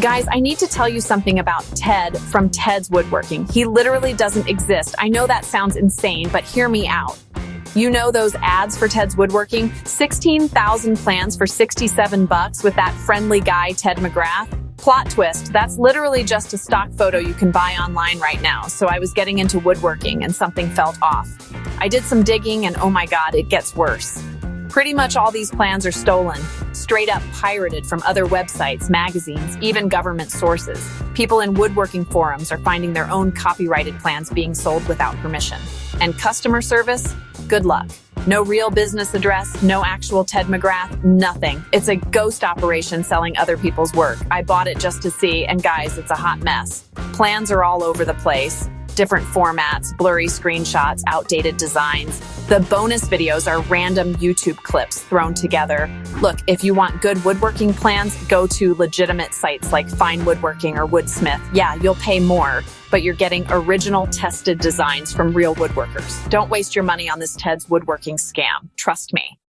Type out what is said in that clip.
Guys, I need to tell you something about Ted from Ted's Woodworking. He literally doesn't exist. I know that sounds insane, but hear me out. You know those ads for Ted's Woodworking? 16,000 plans for 67 bucks with that friendly guy, Ted McGrath? Plot twist, that's literally just a stock photo you can buy online right now. So I was getting into woodworking and something felt off. I did some digging and oh my God, it gets worse. Pretty much all these plans are stolen, straight up pirated from other websites, magazines, even government sources. People in woodworking forums are finding their own copyrighted plans being sold without permission. And customer service? Good luck. No real business address, no actual Ted McGrath, nothing. It's a ghost operation selling other people's work. I bought it just to see, and guys, it's a hot mess. Plans are all over the place. Different formats, blurry screenshots, outdated designs. The bonus videos are random YouTube clips thrown together. Look, if you want good woodworking plans, go to legitimate sites like Fine Woodworking or Woodsmith. Yeah, you'll pay more, but you're getting original tested designs from real woodworkers. Don't waste your money on this Ted's Woodworking scam. Trust me.